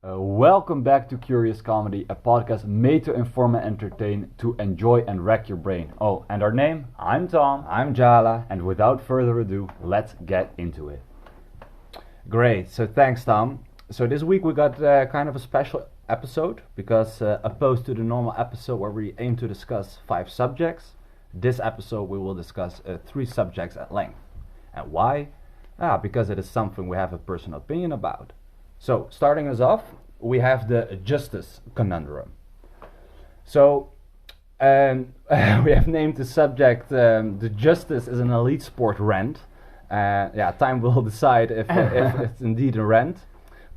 Welcome back to Curious Comedy, a podcast made to inform and entertain, to enjoy and wreck your brain. Oh, and our name? I'm Tom. I'm Jala. And without further ado, let's get into it. Great, so thanks Tom. So this week we got kind of a special episode because opposed to the normal episode where we aim to discuss 5 subjects, this episode we will discuss 3 subjects at length. And why? Because it is something we have a personal opinion about. So, starting us off, we have the justice conundrum. So, we have named the subject the justice is an elite sport rant. Time will decide if it's indeed a rant.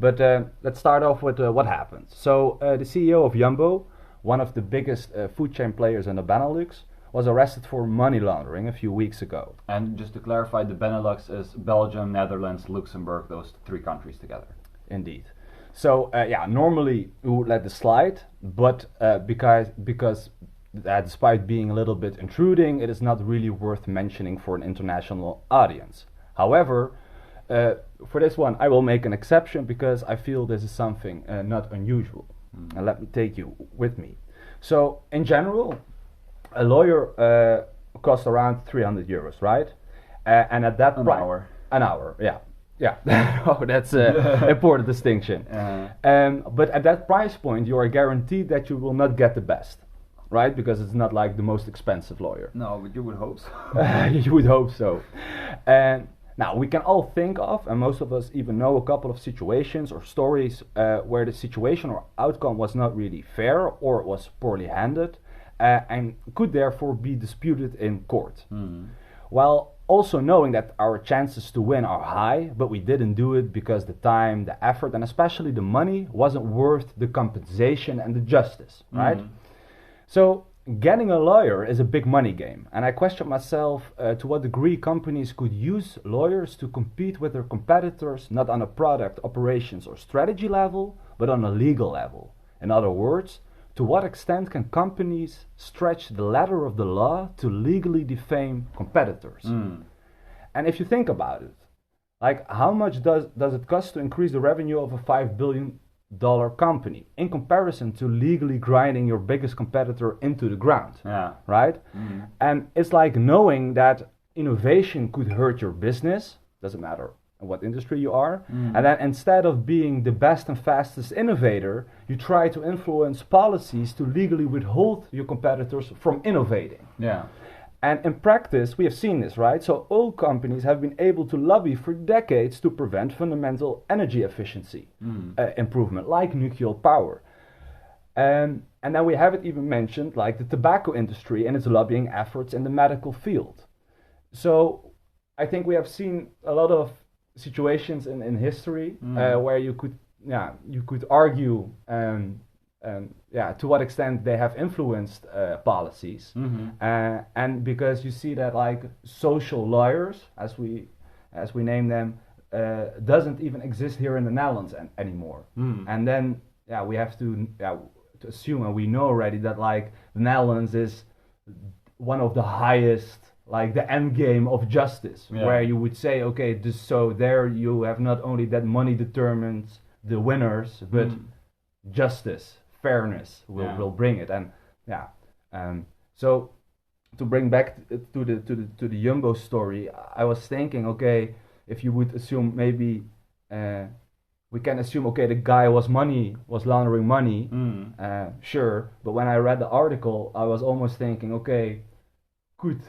But let's start off with what happened. So, the CEO of Jumbo, one of the biggest food chain players in the Benelux, was arrested for money laundering a few weeks ago. And just to clarify, the Benelux is Belgium, Netherlands, Luxembourg, those 3 countries together. Indeed. So normally we would let this slide, but because despite being a little bit intruding, it is not really worth mentioning for an international audience. However, for this one, I will make an exception because I feel this is something not unusual. And let me take you with me. So in general, a lawyer costs around 300 euros, right? And at that price, an hour, yeah. Yeah, oh, that's an important distinction. But at that price point, you are guaranteed that you will not get the best, right? Because it's not like the most expensive lawyer. No, but you would hope so. You would hope so. And now, we can all think of, and most of us even know, a couple of situations or stories where the situation or outcome was not really fair or it was poorly handled and could therefore be disputed in court. While also knowing that our chances to win are high, but we didn't do it because the time, the effort, and especially the money wasn't worth the compensation and the justice, right? So getting a lawyer is a big money game, and I question myself to what degree companies could use lawyers to compete with their competitors, not on a product, operations, or strategy level, but on a legal level. In other words, to what extent can companies stretch the ladder of the law to legally defame competitors? And if you think about it, like how much does it cost to increase the revenue of a $5 billion company in comparison to legally grinding your biggest competitor into the ground, right? And it's like knowing that innovation could hurt your business, doesn't matter in what industry you are, and then instead of being the best and fastest innovator, you try to influence policies to legally withhold your competitors from innovating. And in practice, we have seen this, right? So oil companies have been able to lobby for decades to prevent fundamental energy efficiency improvement, like nuclear power. And then we haven't even mentioned like the tobacco industry and its lobbying efforts in the medical field. So I think we have seen a lot of situations in history where you could argue to what extent they have influenced policies, and because you see that like social lawyers, as we name them, doesn't even exist here in the Netherlands anymore. And then we have to assume, and we know already that like the Netherlands is one of the highest, like the end game of justice, where you would say, okay, so there you have not only that money determines the winners, but justice, fairness will bring it. And so to bring back to the Jumbo story, I was thinking, okay, if you would assume maybe we can assume, okay, the guy was laundering money, sure, but when I read the article, I was almost thinking, okay, could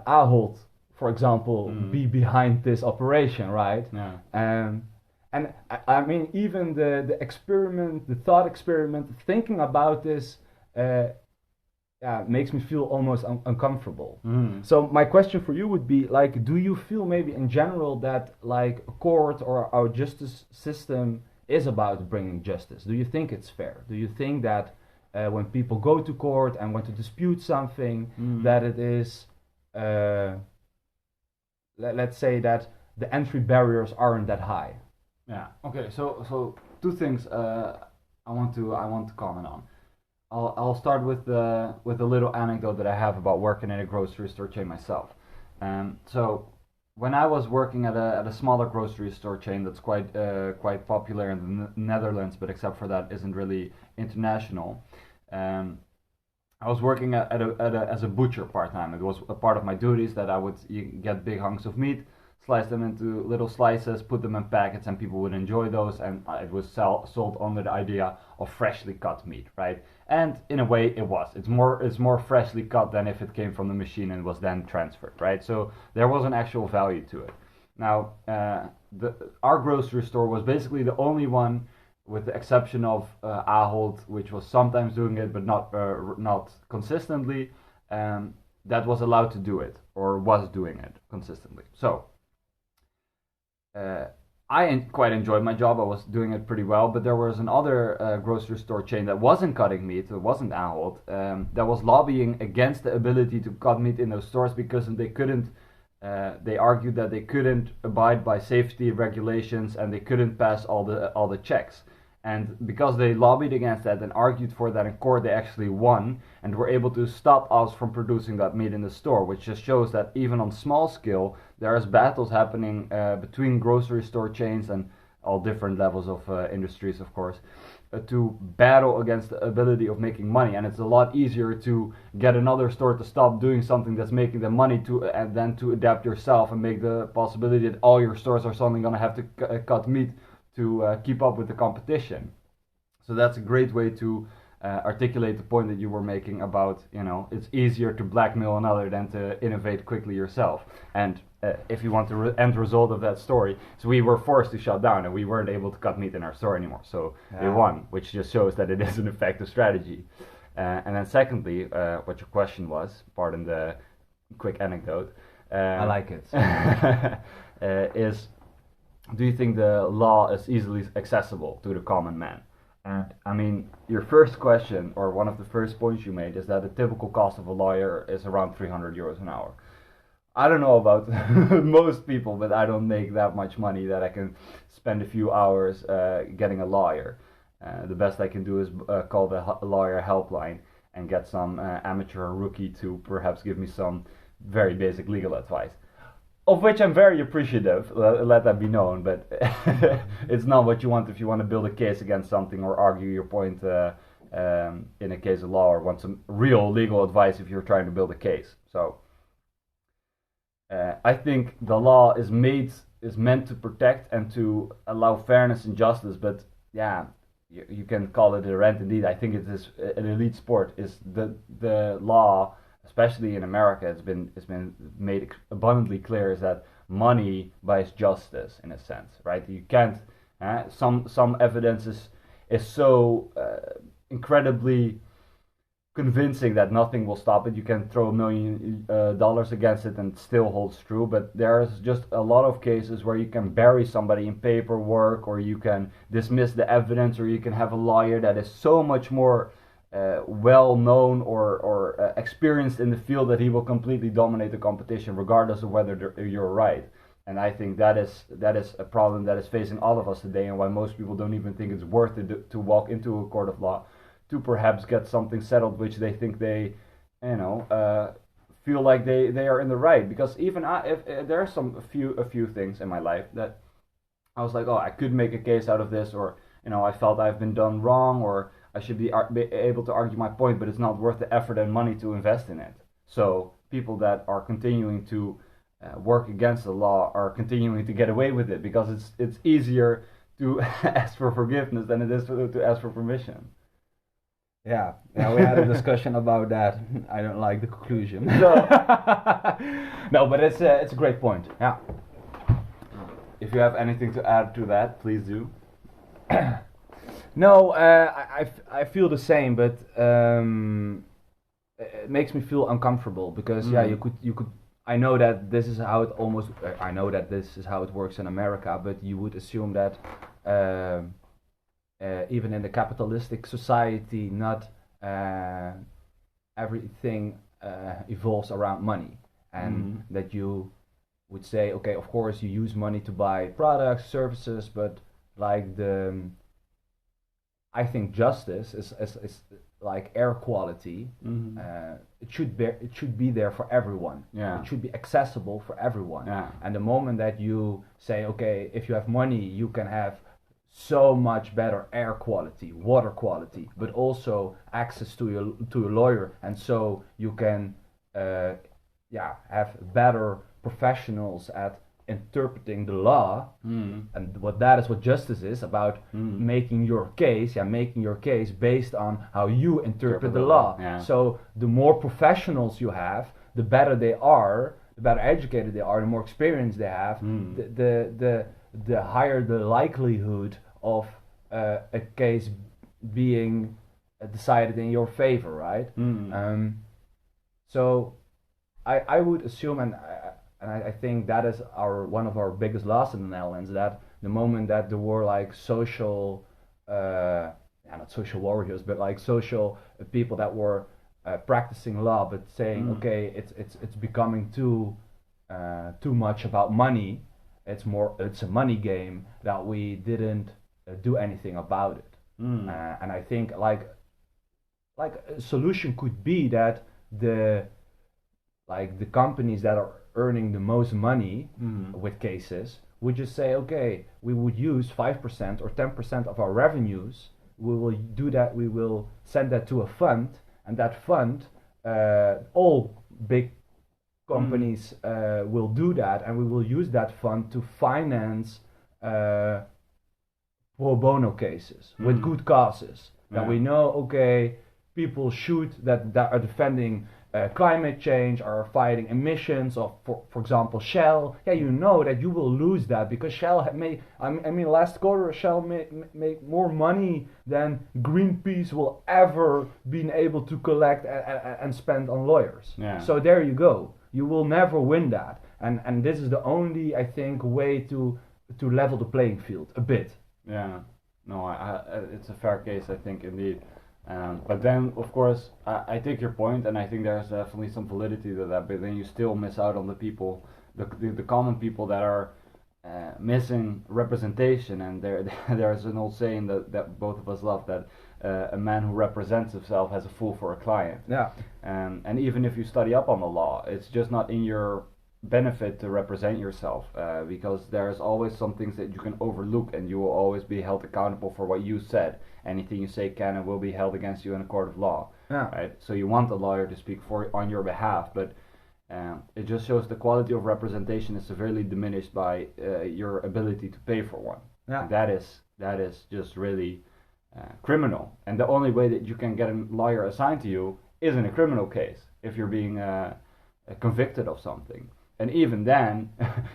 Ahold, for example, be behind this operation, right? And I mean, even the experiment, the thought experiment, thinking about this, makes me feel almost uncomfortable. So my question for you would be, like, do you feel maybe in general that like a court or our justice system is about bringing justice? Do you think it's fair? Do you think that when people go to court and want to dispute something, that it is let's say that the entry barriers aren't that high? Okay. So 2 things I want to comment on. I'll start with a little anecdote that I have about working in a grocery store chain myself. So when I was working at a smaller grocery store chain that's quite popular in the Netherlands, but except for that isn't really international. Um, I was working as a butcher part time. It was a part of my duties that I would get big hunks of meat, slice them into little slices, put them in packets, and people would enjoy those. And it was sold under the idea of freshly cut meat, right? And in a way, it was. It's more freshly cut than if it came from the machine and was then transferred, right? So there was an actual value to it. Now, our grocery store was basically the only one, with the exception of Ahold, which was sometimes doing it, but not consistently, that was allowed to do it, or was doing it consistently. So I quite enjoyed my job. I was doing it pretty well, but there was another grocery store chain that wasn't cutting meat. It wasn't Ahold. That was lobbying against the ability to cut meat in those stores because they couldn't. They argued that they couldn't abide by safety regulations and they couldn't pass all the checks. And because they lobbied against that and argued for that in court, they actually won and were able to stop us from producing that meat in the store, which just shows that even on small scale, there is battles happening between grocery store chains and all different levels of industries, of course, to battle against the ability of making money. And it's a lot easier to get another store to stop doing something that's making them money and then to adapt yourself and make the possibility that all your stores are suddenly going to have to cut meat to keep up with the competition. So that's a great way to articulate the point that you were making about, it's easier to blackmail another than to innovate quickly yourself. And if you want the end result of that story, so we were forced to shut down and we weren't able to cut meat in our store anymore. So they won, which just shows that it is an effective strategy. And then secondly, what your question was, pardon the quick anecdote. I like it. Is, do you think the law is easily accessible to the common man? And I mean, your first question, or one of the first points you made, is that the typical cost of a lawyer is around 300 euros an hour. I don't know about most people, but I don't make that much money that I can spend a few hours getting a lawyer. The best I can do is call the lawyer helpline and get some amateur or rookie to perhaps give me some very basic legal advice. Of which I'm very appreciative, let that be known, but it's not what you want if you want to build a case against something or argue your point in a case of law, or want some real legal advice if you're trying to build a case. So I think the law is meant to protect and to allow fairness and justice, but yeah, you can call it a rent indeed. I think it is an elite sport. Is the law, especially in America, it's been made abundantly clear, is that money buys justice in a sense, right? You can't. Some evidence is so incredibly convincing that nothing will stop it. You can throw $1 million against it and it still holds true. But there's just a lot of cases where you can bury somebody in paperwork, or you can dismiss the evidence, or you can have a lawyer that is so much more well known or experienced in the field that he will completely dominate the competition regardless of whether you're right. And I think that is a problem that is facing all of us today, and why most people don't even think it's worth it to walk into a court of law to perhaps get something settled which they think they feel like they are in the right. Because even if there are a few things in my life that I was like, oh, I could make a case out of this, or I felt I've been done wrong, or I should be able to argue my point, but it's not worth the effort and money to invest in it. So people that are continuing to work against the law are continuing to get away with it because it's easier to ask for forgiveness than it is to ask for permission. Yeah, we had a discussion about that. I don't like the conclusion. No, but it's a great point. Yeah. If you have anything to add to that, please do. No, I feel the same, but it makes me feel uncomfortable because you could. I know that this is how it works in America, but you would assume that even in the capitalistic society, not everything evolves around money, and that you would say, okay, of course you use money to buy products, services, but like I think justice is like air quality, it should be there for everyone. Yeah. It should be accessible for everyone. Yeah. And the moment that you say, okay, if you have money, you can have so much better air quality, water quality, but also access to a lawyer, and so you can have better professionals at interpreting the law, and what justice is about, making your case based on how you interpret the law. Yeah. So the more professionals you have, the better they are, the better educated they are, the more experience they have, the higher the likelihood of a case being decided in your favor, right? So I would assume, and I think that is one of our biggest loss in the Netherlands, that the moment that there were like social, not social warriors, but like social people that were practicing law, but saying, okay, it's becoming too much about money. It's a money game, that we didn't do anything about it. And I think like a solution could be that the companies that are earning the most money with cases would just say, okay, we would use 5% or 10% of our revenues. We will do that. We will send that to a fund, and that fund, all big companies will do that, and we will use that fund to finance pro bono cases with good causes. That we know, okay, people that are defending climate change, are fighting emissions of, for example, Shell. Yeah, you know that you will lose that, because Shell last quarter Shell make more money than Greenpeace will ever been able to collect and spend on lawyers. Yeah. So there you go. You will never win that, and this is the only, I think, way to level the playing field a bit. Yeah, no, it's a fair case, I think, indeed. But then, of course, I take your point, and I think there's definitely some validity to that. But then you still miss out on the people, the common people that are missing representation. And there's an old saying that both of us love, that a man who represents himself has a fool for a client. Yeah. And even if you study up on the law, it's just not in your benefit to represent yourself, because there's always some things that you can overlook, and you will always be held accountable for what you said. Anything you say can and will be held against you in a court of law. Yeah. Right? So you want a lawyer to speak on your behalf, but it just shows the quality of representation is severely diminished by your ability to pay for one. Yeah. That is just really criminal. And the only way that you can get a lawyer assigned to you is in a criminal case, if you're being convicted of something. And even then,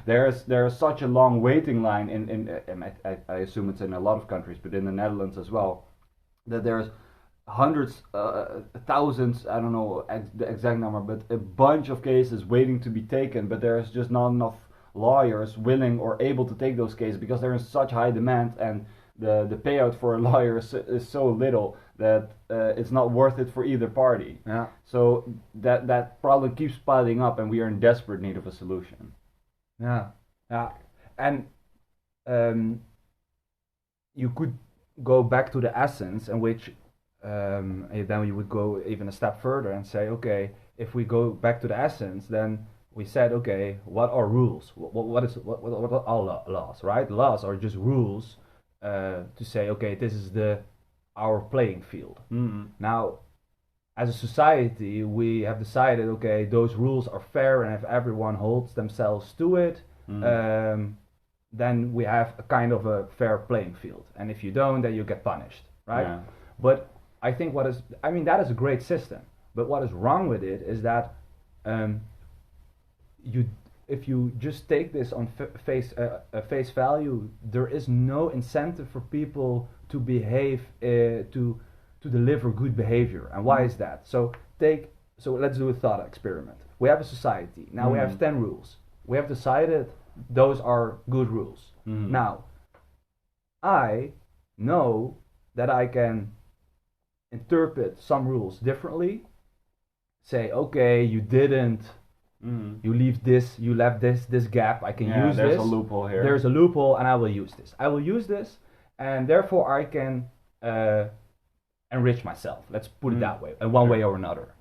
there's such a long waiting line and I assume it's in a lot of countries, but in the Netherlands as well, that there's hundreds, thousands, I don't know the exact number, but a bunch of cases waiting to be taken, but there's just not enough lawyers willing or able to take those cases, because there is such high demand, and the payout for a lawyer is so little that it's not worth it for either party. Yeah. So that problem keeps piling up, and we are in desperate need of a solution. Yeah. Yeah. And you could go back to the essence, in which then you would go even a step further and say, okay, if we go back to the essence, then we said, okay, what are rules? What are laws, right? Laws are just rules to say, okay, this is our playing field. Now, as a society, we have decided, okay, those rules are fair, and if everyone holds themselves to it, then we have a kind of a fair playing field. And if you don't, then you get punished, right? Yeah. But I think that is a great system. But what is wrong with it is that if you just take this on face value, there is no incentive for people to behave, to deliver good behavior. And why is that? So let's do a thought experiment. We have a society. Now we have 10 rules. We have decided those are good rules. Now, I know that I can interpret some rules differently. Say, okay, you didn't. You left this gap. I can use this. There's a loophole here. There's a loophole, and I will use this. And therefore I can enrich myself. Let's put it that way, in one way or another.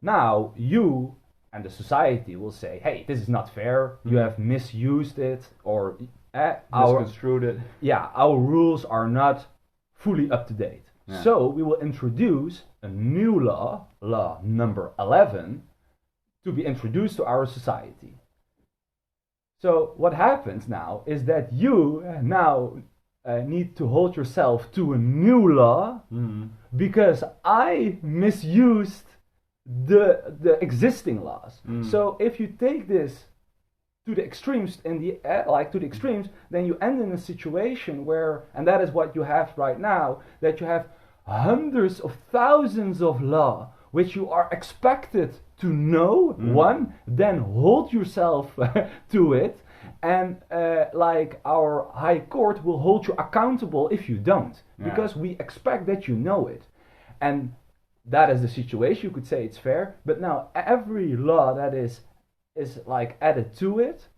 Now, you and the society will say, hey, this is not fair, you have misused it, or Misconstrued it. Yeah, our rules are not fully up to date. Yeah. So we will introduce a new law, law number 11, to be introduced to our society. So what happens now is that you now need to hold yourself to a new law because I misused the existing laws. So if you take this to the extremes then you end in a situation where, and that is what you have right now, that you have hundreds of thousands of law which you are expected to know, one, then hold yourself to it, and like our high court will hold you accountable if you don't, because we expect that you know it. And that is the situation. You could say it's fair, but now every law that is like added to it,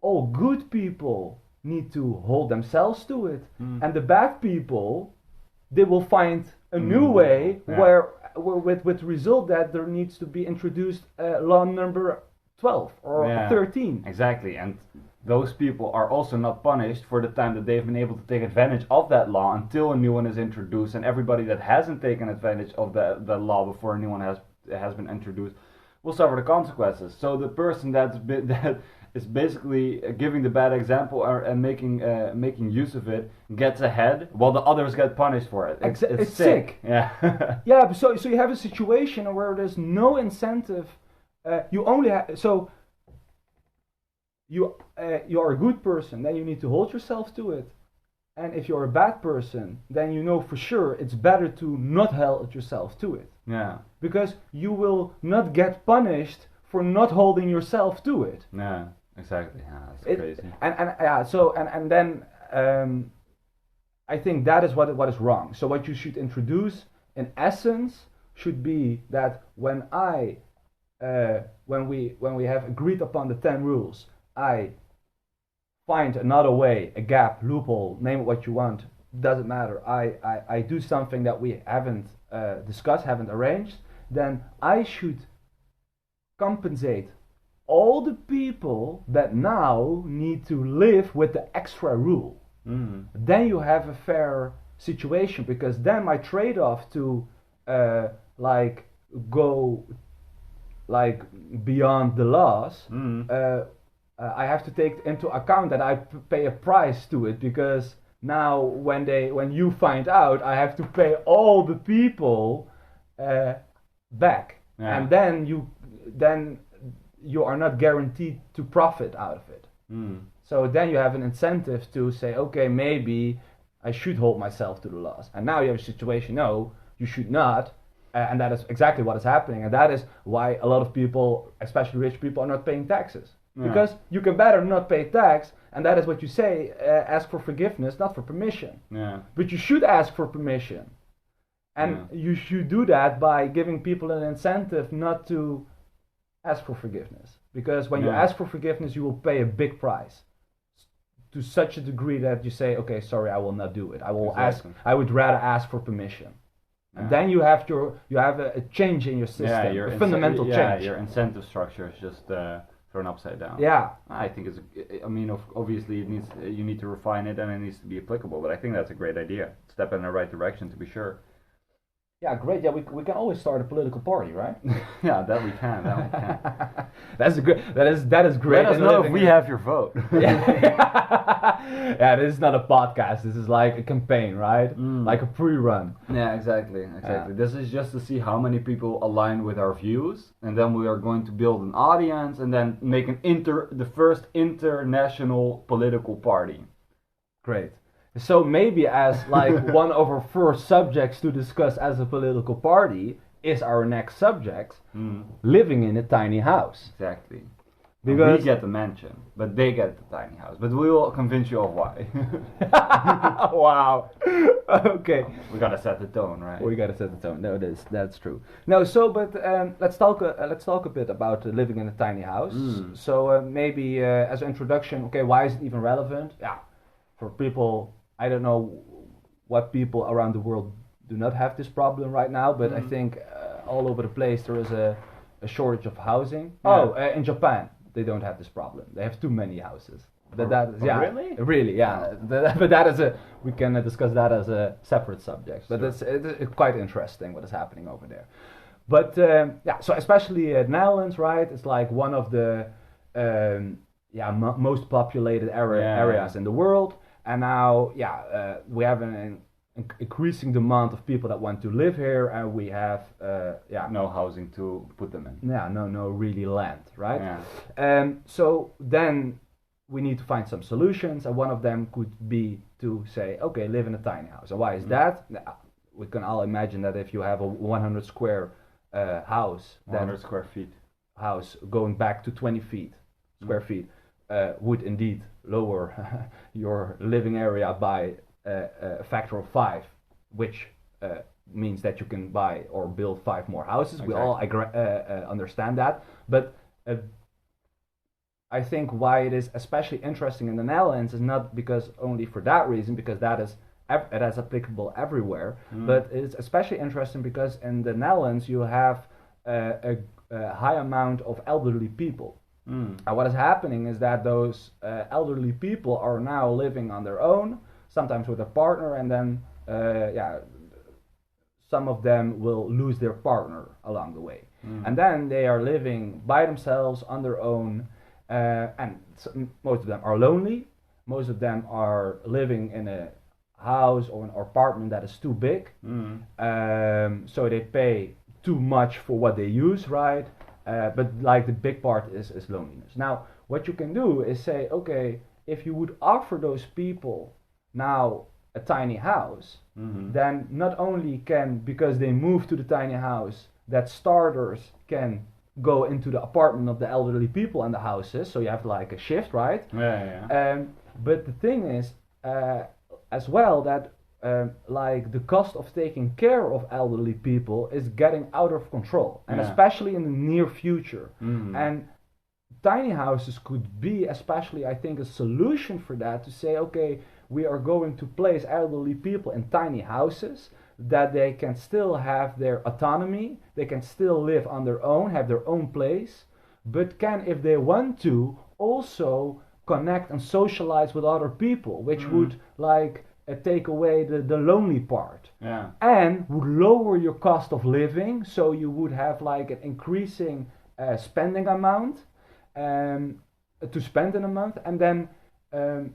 all good people need to hold themselves to it, and the bad people, they will find a new way where with the result that there needs to be introduced law number 12 or 13. Exactly, and those people are also not punished for the time that they've been able to take advantage of that law until a new one is introduced, and everybody that hasn't taken advantage of the law before a new one has been introduced will suffer the consequences. So the person that is basically giving the bad example and making use of it gets ahead, while the others get punished for it. It's sick. Yeah. Yeah. So you have a situation where there's no incentive. You only have so. You are a good person, then you need to hold yourself to it. And if you're a bad person, then you know for sure it's better to not hold yourself to it. Yeah. Because you will not get punished for not holding yourself to it. Yeah, exactly. Yeah, that's crazy. And then I think that is what is wrong. So what you should introduce in essence should be that when we have agreed upon the 10 rules, I find another way, a gap, loophole, name it what you want, doesn't matter. I do something that we haven't discussed, haven't arranged, then I should compensate all the people that now need to live with the extra rule. Then you have a fair situation, because then my trade-off to go beyond the laws, I have to take into account that I pay a price to it, because now when you find out, I have to pay all the people back, and then you are not guaranteed to profit out of it. So then you have an incentive to say, okay, maybe I should hold myself to the laws. And now you have a situation, no, you should not. And that is exactly what is happening. And that is why a lot of people, especially rich people, are not paying taxes. Because you can better not pay tax, and that is what you say, ask for forgiveness, not for permission. But you should ask for permission. And you should do that by giving people an incentive not to ask for forgiveness. Because when you ask for forgiveness, you will pay a big price. To such a degree that you say, okay, sorry, I will not do it. I would rather ask for permission. And then you have a change in your system, a fundamental change. Yeah, your incentive structure is just thrown upside down. Yeah, I think obviously you need to refine it, and it needs to be applicable. But I think that's a great idea. Step in the right direction, to be sure. Yeah, great. Yeah, we can always start a political party, right? Yeah, that we can. That is great. Let us know if we have your vote. Yeah, this is not a podcast. This is like a campaign, right? Like a pre-run. Yeah, exactly. This is just to see how many people align with our views, and then we are going to build an audience, and then make the first international political party. Great. So maybe as like one of our first subjects to discuss as a political party is our next subject, living in a tiny house. Exactly. Because we get the mansion, but they get the tiny house. But we will convince you of why. Wow. Okay. We gotta set the tone, right? We gotta set the tone. No, that's true. No, so but let's talk a bit about living in a tiny house. So maybe as an introduction, okay, why is it even relevant? Yeah, for people. I don't know what people around the world do not have this problem right now, but I think all over the place there is a shortage of housing. Yeah. In Japan they don't have this problem. They have too many houses. Really? Really, yeah. But that is we can discuss that as a separate subject. But it's quite interesting what is happening over there. But so especially Netherlands, right? It's like one of the most populated areas in the world, and now we have an increasing demand of people that want to live here, and we have no housing to put them in. Yeah, no really land, right? Yeah. So then we need to find some solutions, and one of them could be to say, okay, live in a tiny house. And why is that? We can all imagine that if you have a 100 square house, 100 square feet house going back to 20 square feet would indeed lower your living area by a factor of 5, which means that you can buy or build 5 more houses. Exactly. We all understand that, but I think why it is especially interesting in the Netherlands is not because only for that reason, because that is it is applicable everywhere, but it's especially interesting because in the Netherlands you have a high amount of elderly people. And what is happening is that those elderly people are now living on their own, sometimes with a partner, and then some of them will lose their partner along the way. And then they are living by themselves on their own, and most of them are lonely. Most of them are living in a house or an apartment that is too big, so they pay too much for what they use, right? But like the big part is loneliness. Now, what you can do is say, okay, if you would offer those people now a tiny house, then not only can, because they move to the tiny house, that starters can go into the apartment of the elderly people and the houses, so you have like a shift, right? But the thing is, as well, that like the cost of taking care of elderly people is getting out of control, and especially in the near future. And tiny houses could be, especially I think, a solution for that, to say, okay, we are going to place elderly people in tiny houses that they can still have their autonomy, they can still live on their own, have their own place, but can, if they want to, also connect and socialize with other people, which would like take away the lonely part, and would lower your cost of living, so you would have like an increasing spending amount to spend in a month, and then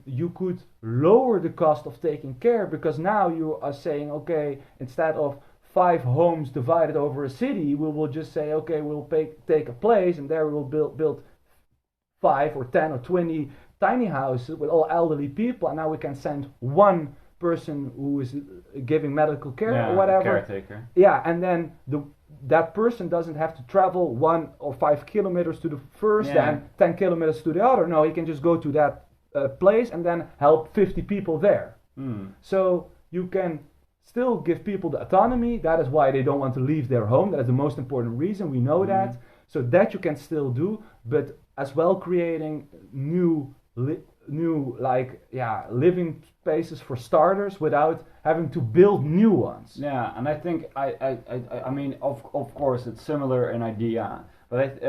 you could lower the cost of taking care, because now you are saying, okay, instead of 5 homes divided over a city, we will just say, okay, we'll take a place, and there we will build 5 or 10 or 20 tiny houses with all elderly people, and now we can send one person who is giving medical care or whatever, caretaker. And then that person doesn't have to travel 1 or 5 kilometers to the first and 10 kilometers to the other. No, he can just go to that place and then help 50 people there. So you can still give people the autonomy. That is why they don't want to leave their home. That is the most important reason. We know that. So that you can still do, but as well creating new living spaces for starters without having to build new ones. And I think I mean, of course it's similar in idea, but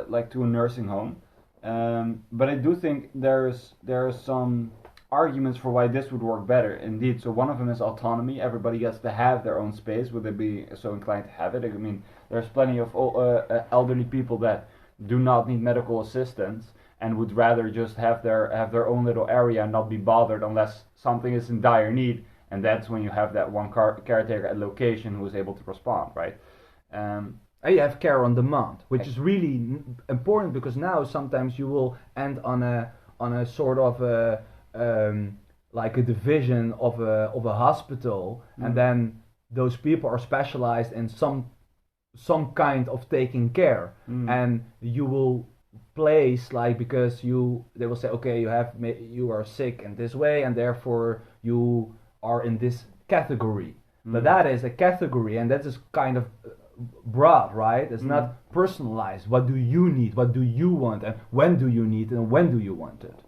like to a nursing home. But I do think there are some arguments for why this would work better. Indeed, so one of them is autonomy. Everybody gets to have their own space. Would they be so inclined to have it? I mean, there's plenty of elderly people that do not need medical assistance and would rather just have their own little area and not be bothered unless something is in dire need. And that's when you have that one caretaker at location who is able to respond, right? And you have care on demand, which is really important, because now sometimes you will end on a sort of like a division of a hospital, and then those people are specialized in some kind of taking care, and you will place like, because they will say, okay, you are sick in this way and therefore you are in this category. But that is a category, and that is kind of broad, right? It's not personalized. What do you need? What do you want? And when do you need it? And when do you want it?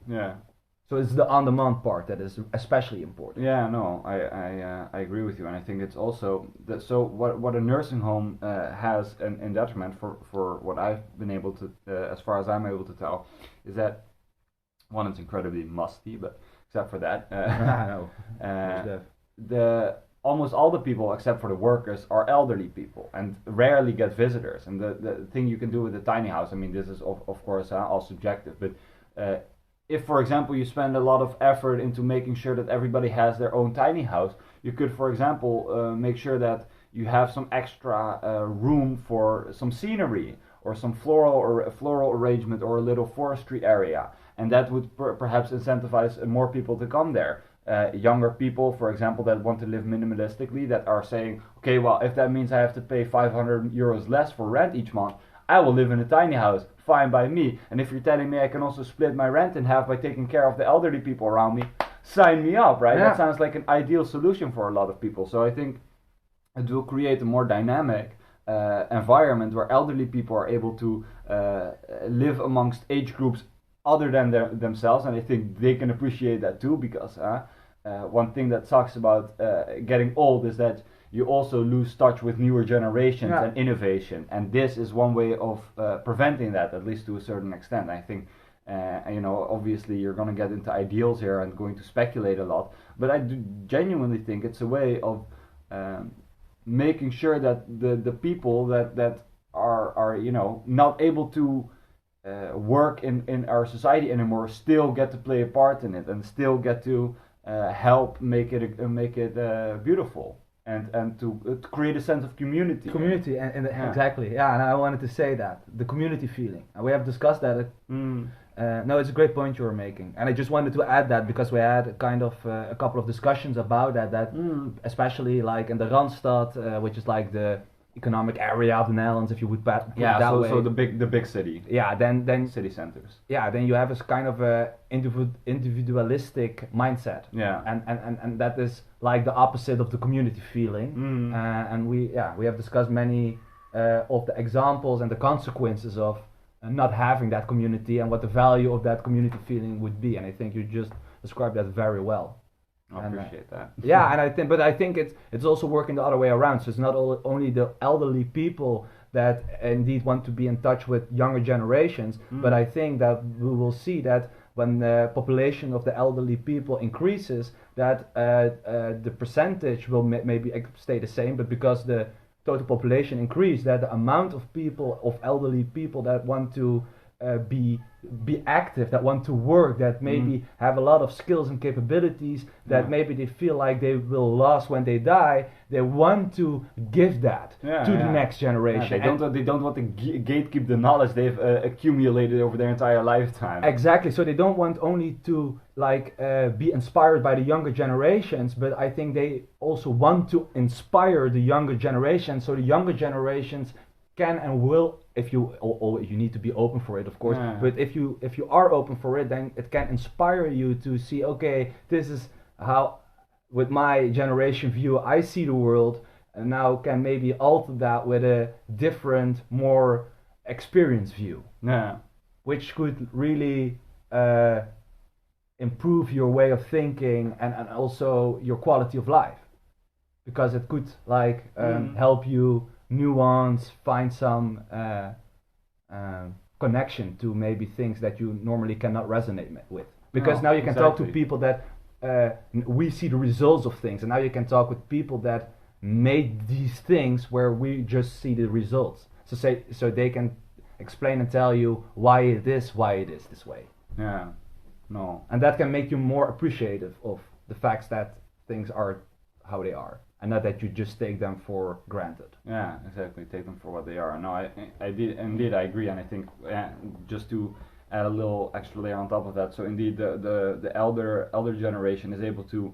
So it's the on-demand part that is especially important. Yeah, no, I agree with you, and I think it's also that. So what a nursing home has in detriment for what I've been able to, as far as I'm able to tell, is that one, it's incredibly musty, but except for that, I know. the almost all the people except for the workers are elderly people and rarely get visitors. And the thing you can do with a tiny house, I mean, this is of course all subjective, but if, for example, you spend a lot of effort into making sure that everybody has their own tiny house, you could, for example, make sure that you have some extra room for some scenery or some floral arrangement or a little forestry area, and that would perhaps incentivize more people to come there. Younger people, for example, that want to live minimalistically, that are saying, okay, well, if that means I have to pay 500 euros less for rent each month, I will live in a tiny house, fine by me. And if you're telling me I can also split my rent in half by taking care of the elderly people around me, sign me up, right? Yeah. That sounds like an ideal solution for a lot of people. So I think it will create a more dynamic environment where elderly people are able to live amongst age groups other than themselves, and I think they can appreciate that too, because one thing that sucks about getting old is that you also lose touch with newer generations and innovation, and this is one way of preventing that, at least to a certain extent. I think obviously you're going to get into ideals here and going to speculate a lot, but I do genuinely think it's a way of making sure that the people that are not able to work in our society anymore still get to play a part in it and still get to help make it beautiful and to create a sense of community. And exactly, and I wanted to say that the community feeling, and we have discussed that. No, it's a great point you were making, and I just wanted to add that because we had kind of a couple of discussions about that especially like in the Randstad, which is like the economic area of the Netherlands, if you would put it that way. So the big city. Yeah, then city centers. Yeah, then you have this kind of a individualistic mindset. Yeah. And that is like the opposite of the community feeling. And we have discussed many of the examples and the consequences of not having that community and what the value of that community feeling would be. And I think you just described that very well. I appreciate that. Yeah, and I think it's also working the other way around. So it's not only the elderly people that indeed want to be in touch with younger generations, but I think that we will see that when the population of the elderly people increases, that the percentage will maybe stay the same, but because the total population increase, that the amount of people, of elderly people that want to be active, that want to work, that maybe have a lot of skills and capabilities, that maybe they feel like they will lose when they die, they want to give that to the next generation. They don't want to gatekeep the knowledge they've accumulated over their entire lifetime. Exactly. So they don't want only to be inspired by the younger generations, but I think they also want to inspire the younger generations, so the younger generations can and will, if you need to be open for it, of course, but if you are open for it, then it can inspire you to see, okay, this is how, with my generation view, I see the world, and now can maybe alter that with a different, more experienced view, which could really improve your way of thinking and also your quality of life, because it could help you nuance, find some connection to maybe things that you normally cannot resonate with. Because now you can talk to people that we see the results of things, and now you can talk with people that made these things where we just see the results. So they can explain and tell you why it is this way. Yeah. No. And that can make you more appreciative of the facts that things are how they are, and not that you just take them for granted. Yeah, exactly. Take them for what they are. No, I agree, and I think just to add a little extra layer on top of that. So indeed, the elder generation is able to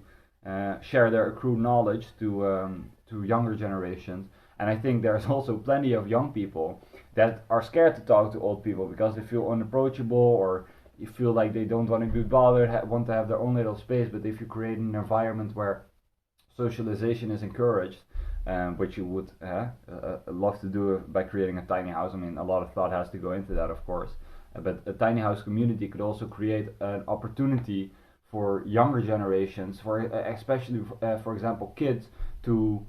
share their accrued knowledge to younger generations, and I think there's also plenty of young people that are scared to talk to old people because they feel unapproachable, or you feel like they don't want to be bothered, want to have their own little space. But if you create an environment where socialization is encouraged, which you would love to do by creating a tiny house. I mean, a lot of thought has to go into that, of course. But a tiny house community could also create an opportunity for younger generations, for especially for example kids, to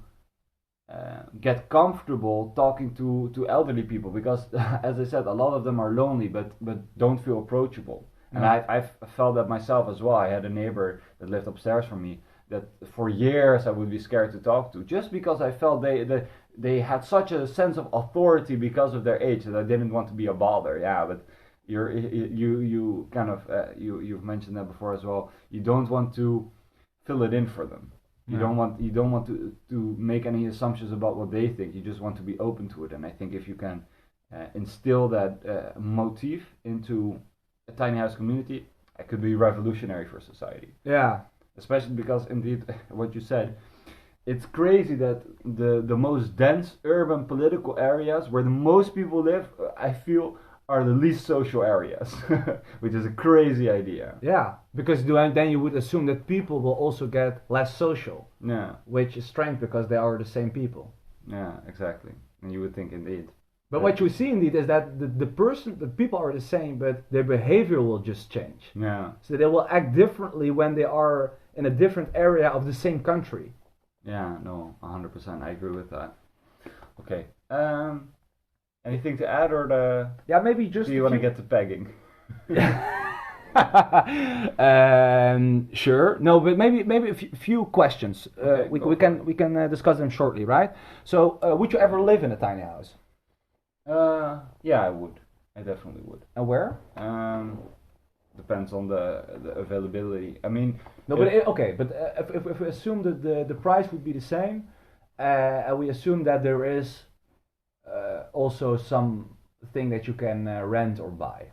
get comfortable talking to elderly people, because as I said, a lot of them are lonely but don't feel approachable. And I've felt that myself as well. I had a neighbor that lived upstairs from me that for years I would be scared to talk to, just because I felt they had such a sense of authority because of their age that I didn't want to be a bother. Yeah, but you kind of you've mentioned that before as well. You don't want to fill it in for them. You don't want to make any assumptions about what they think. You just want to be open to it. And I think if you can instill that motif into a tiny house community, it could be revolutionary for society. Yeah. Especially because, indeed, what you said, it's crazy that the most dense urban political areas where the most people live, I feel, are the least social areas, which is a crazy idea. Yeah, because then you would assume that people will also get less social. Yeah. Which is strange because they are the same people. Yeah, exactly. And you would think, indeed. But what you see indeed is that the people are the same, but their behavior will just change. Yeah. So they will act differently when they are in a different area of the same country. Yeah, no, 100%. I agree with that. Okay. Anything to add, or maybe just. do you want to get to pegging? Sure. No, but maybe a few questions. Okay, we can discuss them shortly, right? So, would you ever live in a tiny house? Yeah, I would. I definitely would. And where? Depends on the availability. I mean, no, but if we assume that the price would be the same, and we assume that there is also something that you can rent or buy.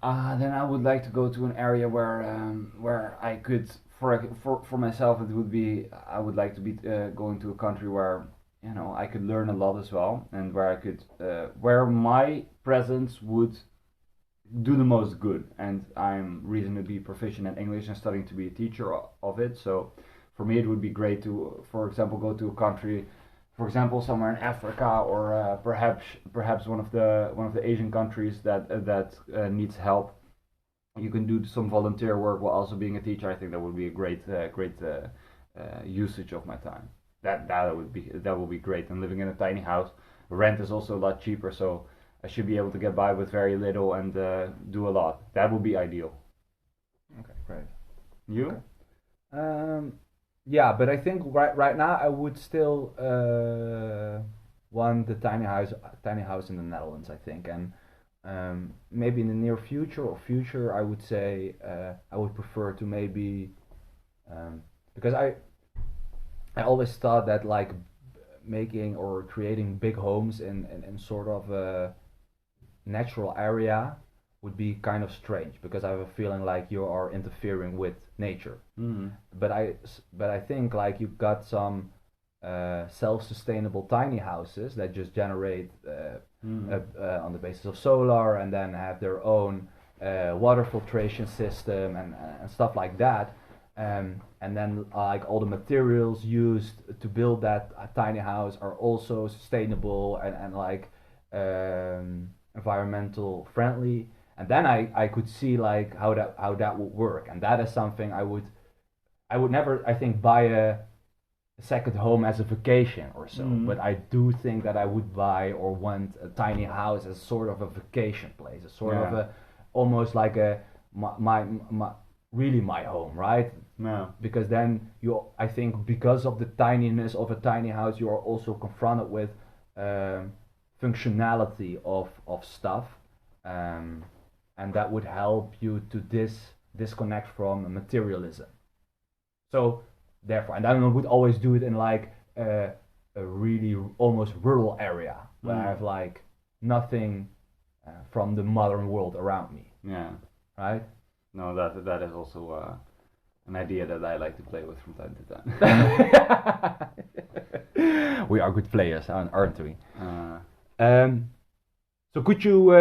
Then I would like to go to an area where I could, for myself, it would be, I would like to be going to a country where, you know, I could learn a lot as well, and where I could, where my presence would do the most good. And I'm reasonably proficient in English and studying to be a teacher of it. So for me, it would be great to, for example, go to a country, for example, somewhere in Africa, or perhaps one of the Asian countries that needs help. You can do some volunteer work while also being a teacher. I think that would be a great usage of my time. That would be great. And living in a tiny house, rent is also a lot cheaper, so I should be able to get by with very little and do a lot. That would be ideal. Okay, great. You? Okay. Yeah, but I think right now I would still want the tiny house in the Netherlands, I think, and maybe in the near future I would say I would prefer to maybe because I always thought that like making or creating big homes in sort of a natural area would be kind of strange, because I have a feeling like you are interfering with nature. Mm. But I think like you've got some self-sustainable tiny houses that just generate on the basis of solar, and then have their own water filtration system and stuff like that. And then like all the materials used to build that tiny house are also sustainable and like environmental friendly. And then I could see like how that would work, and that is something I would never, I think, buy a second home as a vacation or so. But I do think that I would buy or want a tiny house as sort of a vacation place, a sort of a almost like a my really my home, right? Yeah. Because then I think because of the tininess of a tiny house, you are also confronted with functionality of stuff. And that would help you to disconnect from materialism. So therefore, and then I would always do it in like a really almost rural area where I have like nothing from the modern world around me. Yeah. Right? No, that is also an idea that I like to play with from time to time. We are good players, aren't we? So could you,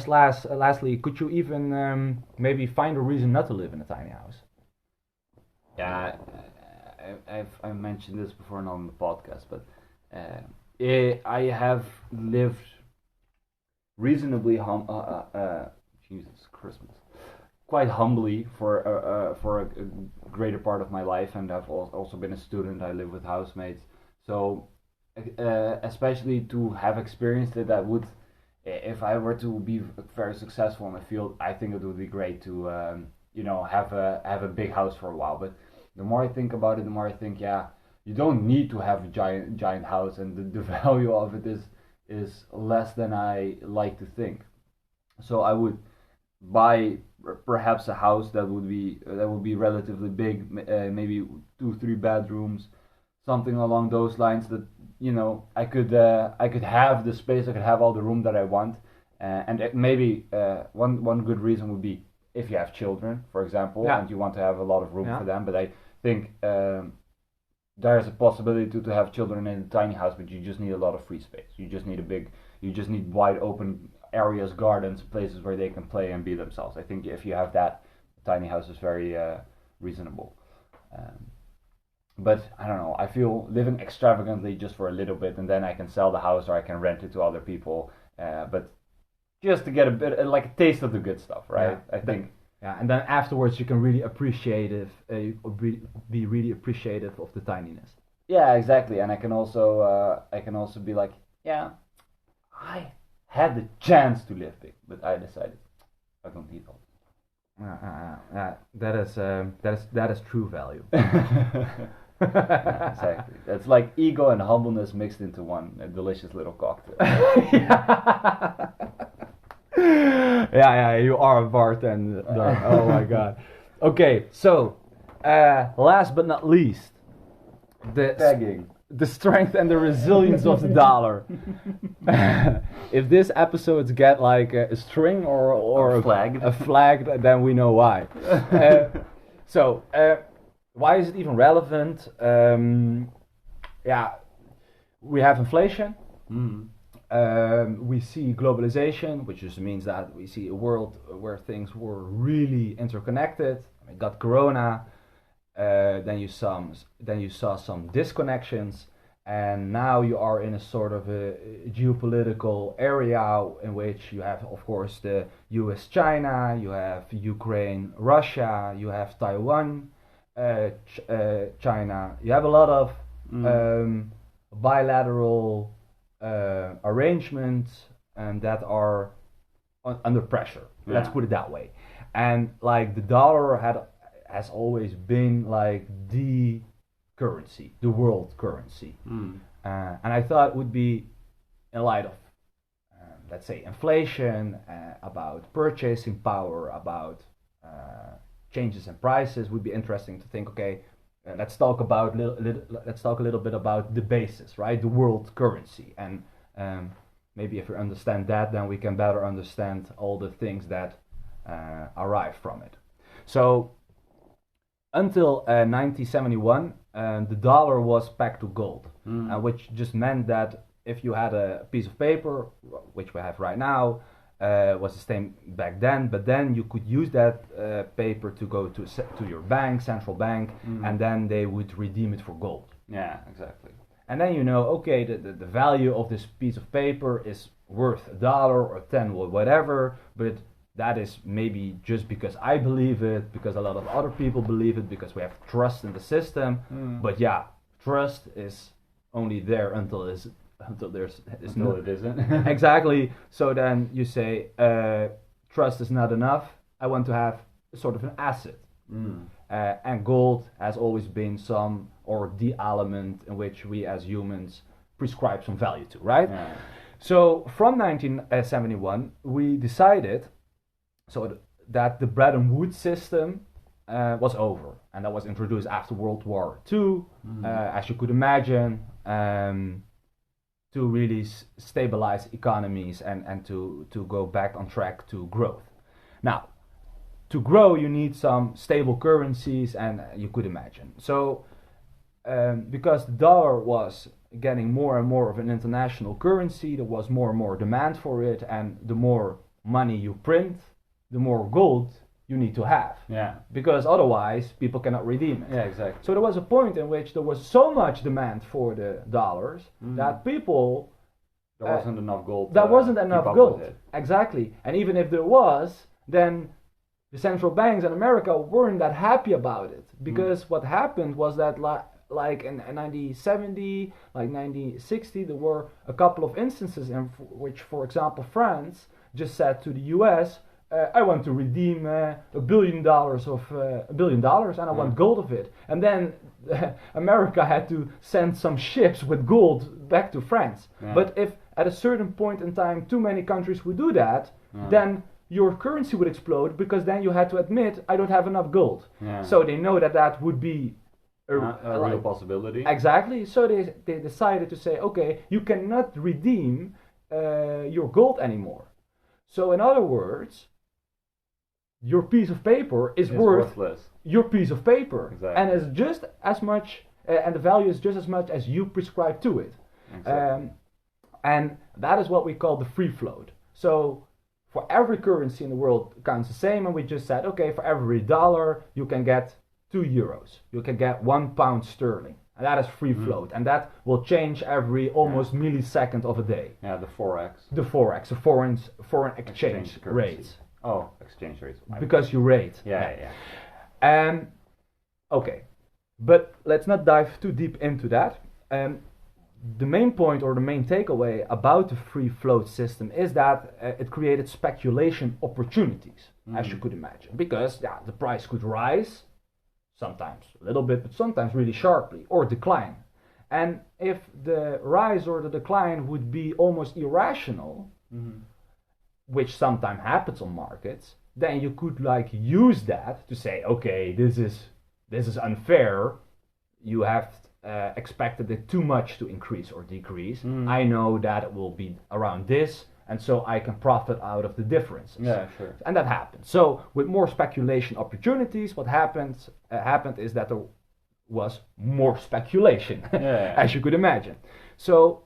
lastly, could you even maybe find a reason not to live in a tiny house? Yeah, I've mentioned this before, not on the podcast, but I have lived reasonably Jesus Christmas. quite humbly for a greater part of my life, and I've also been a student. I live with housemates, so especially to have experienced it, I would, if I were to be very successful in the field, I think it would be great to have a big house for a while. But the more I think about it, the more I think, yeah, you don't need to have a giant house, and the value of it is less than I like to think. So I would buy perhaps a house that would be relatively big, maybe 2-3 bedrooms, something along those lines. That I could have the space, I could have all the room that I want, and maybe one good reason would be if you have children, for example, Yeah. and you want to have a lot of room Yeah. for them. But I think there's a possibility to have children in a tiny house, but you just need a lot of free space. You just need wide open areas, gardens, places where they can play and be themselves. I think if you have that, a tiny house is very reasonable. But I don't know, I feel living extravagantly just for a little bit, and then I can sell the house or I can rent it to other people. But just to get a bit, like a taste of the good stuff, right? Yeah. I think. Yeah, and then afterwards you can really be really appreciative of the tininess. Yeah, exactly. And I can also be like, yeah, I had the chance to live big, but I decided I don't need all. That is true value. Yeah, exactly. That's like ego and humbleness mixed into one, a delicious little cocktail. Yeah, you are a bartender. Oh my god. Okay, so last but not least, Pegging. the strength and the resilience of the dollar. If this episodes get like a string or A flag. then we know why. So why is it even relevant? Yeah, we have inflation. We see globalization, which just means that we see a world where things were really interconnected. We got Corona. Then you saw some disconnections, and now you are in a sort of a geopolitical area in which you have, of course, the U.S. China, you have Ukraine, Russia, you have Taiwan, China. You have a lot of bilateral arrangements that are under pressure. Yeah. Let's put it that way. And like the dollar has always been like the currency, the world currency. And I thought it would be, in light of, let's say, inflation, about purchasing power, about changes in prices, would be interesting to think, okay, let's talk a little bit about the basis, right? The world currency. And maybe if we understand that, then we can better understand all the things that arrive from it. So until 1971, the dollar was pegged to gold, which just meant that if you had a piece of paper, which we have right now, was the same back then, but then you could use that paper to go to your bank, central bank, and then they would redeem it for gold. Yeah, exactly. And then okay, the value of this piece of paper is worth $1 or 10 or whatever, but that is maybe just because I believe it, because a lot of other people believe it, because we have trust in the system. But yeah, trust is only there until it isn't. Exactly. So then you say, trust is not enough. I want to have sort of an asset. And gold has always been the element in which we as humans prescribe some value to, right? Yeah. So from 1971, we decided that the Bretton Woods system was over, and that was introduced after World War II, as you could imagine, to really stabilize economies and to go back on track to growth. Now, to grow, you need some stable currencies, and you could imagine. So, because the dollar was getting more and more of an international currency, there was more and more demand for it, and the more money you print, the more gold you need to have. Yeah. Because otherwise, people cannot redeem it. Yeah, exactly. So there was a point in which there was so much demand for the dollars that people... There wasn't enough gold. There wasn't enough keep up gold. with it. Exactly. And even if there was, then the central banks in America weren't that happy about it, because what happened was that like in 1970, like 1960, there were a couple of instances in which, for example, France just said to the US, I want to redeem $1 billion and I want gold of it. And then America had to send some ships with gold back to France. Yeah. But if at a certain point in time too many countries would do that, then your currency would explode, because then you had to admit, I don't have enough gold. Yeah. So they know that would be a real possibility. Exactly. So they decided to say, okay, you cannot redeem your gold anymore. So in other words, your piece of paper is worthless. Your piece of paper, Exactly. and is just as much, and the value is just as much as you prescribe to it. Exactly. And that is what we call the free float. So for every currency in the world counts the same, and we just said, okay, for every dollar you can get 2 euros, you can get 1 pound sterling, and that is free float, and that will change every almost millisecond of a day. Yeah, the forex. The forex, the foreign exchange rates. Oh, exchange rates. Because you rate. Yeah. Okay, but let's not dive too deep into that. The main point, or the main takeaway about the free float system, is that it created speculation opportunities, as you could imagine, because the price could rise, sometimes a little bit, but sometimes really sharply, or decline. And if the rise or the decline would be almost irrational, which sometimes happens on markets, then you could use that to say, okay, this is unfair. You have expected it too much to increase or decrease. I know that it will be around this, and so I can profit out of the differences. Yeah, sure. And that happens. So with more speculation opportunities, what happened is that there was more speculation, as you could imagine. So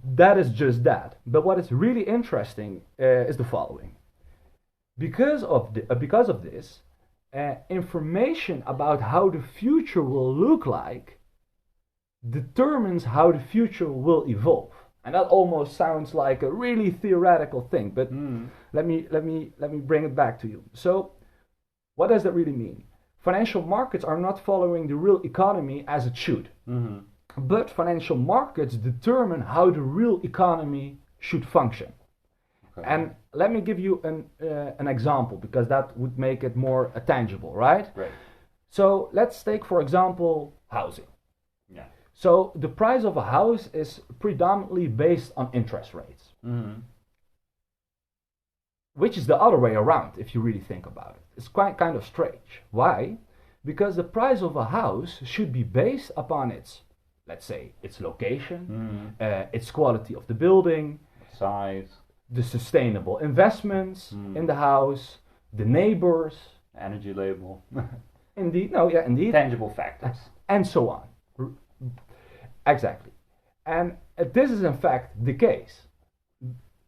that is just that. But what is really interesting is the following. Because of this, information about how the future will look like determines how the future will evolve. And that almost sounds like a really theoretical thing, but let me bring it back to you. So what does that really mean? Financial markets are not following the real economy as it should. But financial markets determine how the real economy should function. Okay. And let me give you an example, because that would make it more tangible, right? Right. So let's take, for example, housing. Yeah. So the price of a house is predominantly based on interest rates, which is the other way around if you really think about it. It's quite kind of strange. Why? Because the price of a house should be based upon its, let's say, its location, its quality of the building, size, the sustainable investments in the house, the neighbors, energy label. Indeed, indeed. Tangible factors. And so on. Exactly. And this is in fact the case.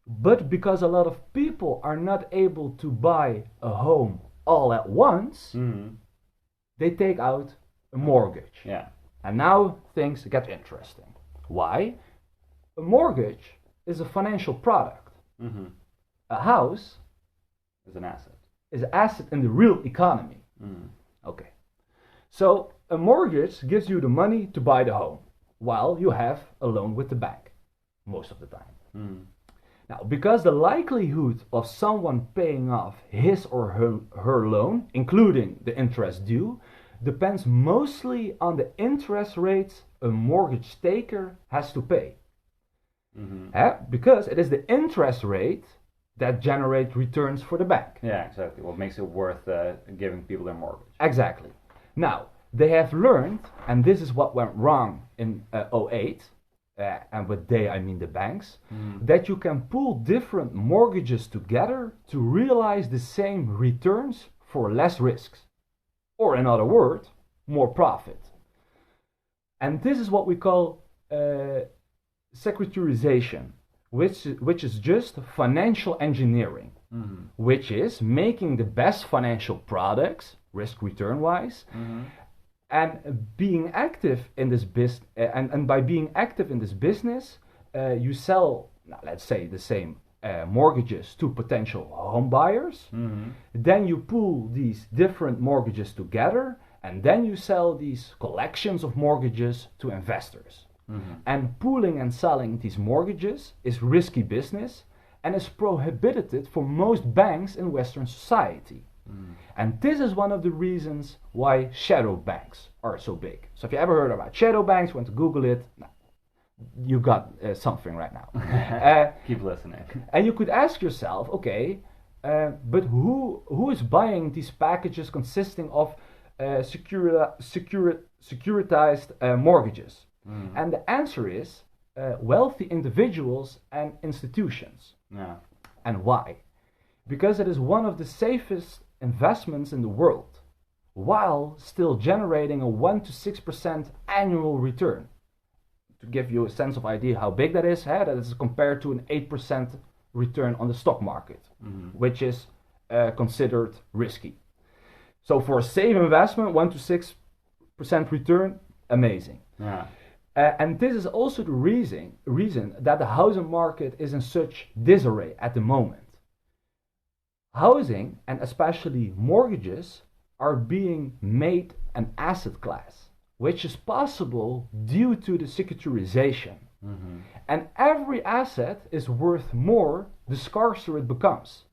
But because a lot of people are not able to buy a home all at once, they take out a mortgage. Yeah. And now things get interesting. Why? A mortgage is a financial product. A house is an asset. Is an asset in the real economy. Okay. So a mortgage gives you the money to buy the home, while you have a loan with the bank most of the time. Now, because the likelihood of someone paying off his or her loan, including the interest due, depends mostly on the interest rates a mortgage taker has to pay. Because it is the interest rate that generates returns for the bank. Yeah, exactly. What makes it worth giving people their mortgage. Exactly. Now, they have learned, and this is what went wrong in 2008, and with they I mean the banks, that you can pool different mortgages together to realize the same returns for less risks. Or in other words, more profit. And this is what we call securitization, which is just financial engineering, which is making the best financial products, risk return wise, and being active in this and by being active in this business, you sell, let's say, the same mortgages to potential home buyers. Then you pool these different mortgages together, and then you sell these collections of mortgages to investors. And pooling and selling these mortgages is risky business and is prohibited for most banks in Western society. And this is one of the reasons why shadow banks are so big. So if you ever heard about shadow banks, want to Google it, you got something right now. Keep listening. And you could ask yourself, okay, but who is buying these packages consisting of securitized mortgages? And the answer is wealthy individuals and institutions. Yeah. And why? Because it is one of the safest investments in the world, while still generating a 1 to 6% annual return. To give you a sense of idea how big that is, that is compared to an 8% return on the stock market, which is considered risky. So for a safe investment, 1 to 6% return, amazing. Yeah. And this is also the reason that the housing market is in such disarray at the moment. Housing, and especially mortgages, are being made an asset class, which is possible due to the securitization. And every asset is worth more the scarcer it becomes.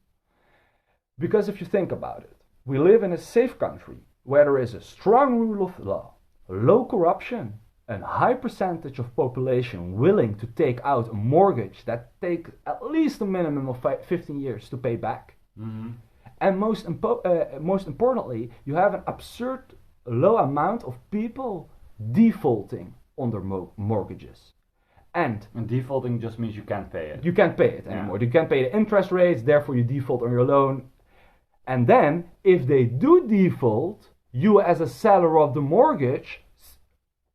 Because if you think about it, we live in a safe country where there is a strong rule of law, low corruption, a high percentage of population willing to take out a mortgage that takes at least a minimum of 15 years to pay back. And most importantly, you have an absurd low amount of people defaulting on their mortgages. And defaulting just means you can't pay it. You can't pay it anymore. You can't pay the interest rates, therefore you default on your loan. And then, if they do default, you as a seller of the mortgage,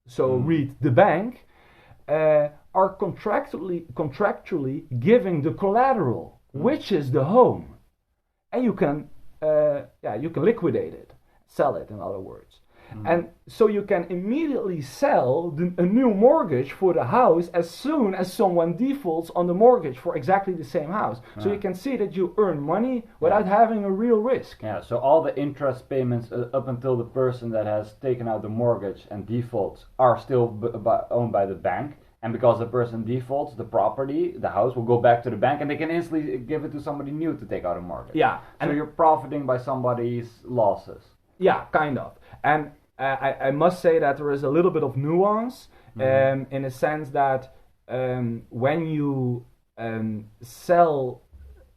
so read the bank, are contractually giving the collateral, which is the home. And you can liquidate it, sell it in other words. And so you can immediately sell a new mortgage for the house as soon as someone defaults on the mortgage for exactly the same house. So you can see that you earn money without having a real risk. Yeah, so all the interest payments up until the person that has taken out the mortgage and defaults are still owned by the bank. And because the person defaults, the property, the house, will go back to the bank and they can instantly give it to somebody new to take out a mortgage. Yeah. So you're profiting by somebody's losses. Yeah, kind of. And I must say that there is a little bit of nuance in a sense that when you sell,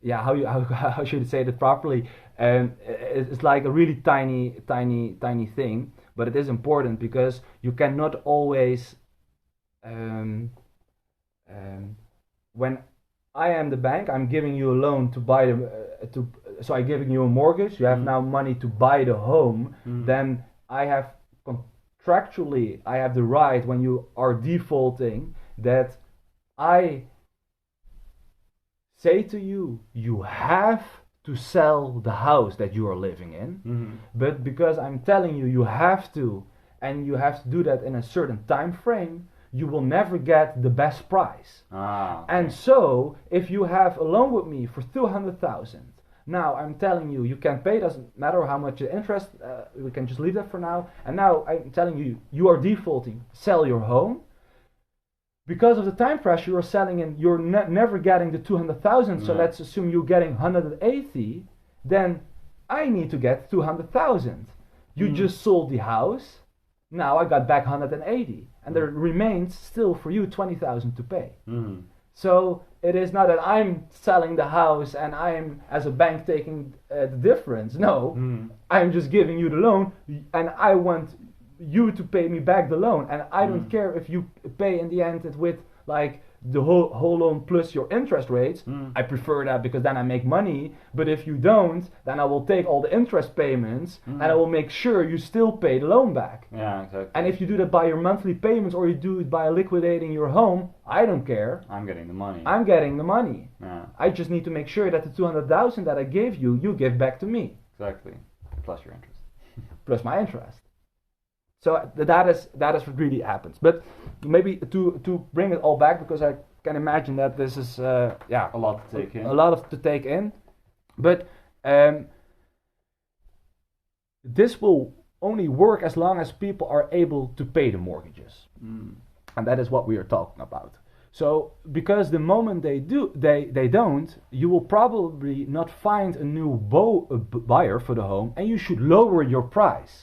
how should I say that properly? It's like a really tiny thing, but it is important because you cannot always. When I am the bank, I'm giving you a loan to buy so I'm giving you a mortgage. You have now money to buy the home. Then I have contractually, I have the right when you are defaulting that I say to you, you have to sell the house that you are living in. But because I'm telling you, you have to, and you have to do that in a certain time frame, you will never get the best price. And so, if you have a loan with me for 200,000, now I'm telling you, you can pay, doesn't matter how much the interest, we can just leave that for now. And now I'm telling you, you are defaulting, sell your home. Because of the time pressure you're selling and you're never getting the 200,000, so let's assume you're getting 180, then I need to get 200,000. You just sold the house, now I got back 180. And there remains still for you 20,000 to pay. So it is not that I'm selling the house and I'm, as a bank, taking the difference. No, I'm just giving you the loan and I want you to pay me back the loan. And I don't care if you pay in the end it with like the whole loan plus your interest rates. I prefer that because then I make money. But if you don't, then I will take all the interest payments and I will make sure you still pay the loan back. Yeah, exactly. And if you do that by your monthly payments or you do it by liquidating your home, I don't care. I'm getting the money. I'm getting the money. Yeah. I just need to make sure that the 200,000 that I gave you, you give back to me. Exactly. Plus your interest. Plus my interest. So that is what really happens. But maybe to bring it all back, because I can imagine that this is A lot to take in. a lot of to take in, but this will only work as long as people are able to pay the mortgages, and that is what we are talking about. So, because the moment they don't, you will probably not find a new buyer for the home, and you should lower your price.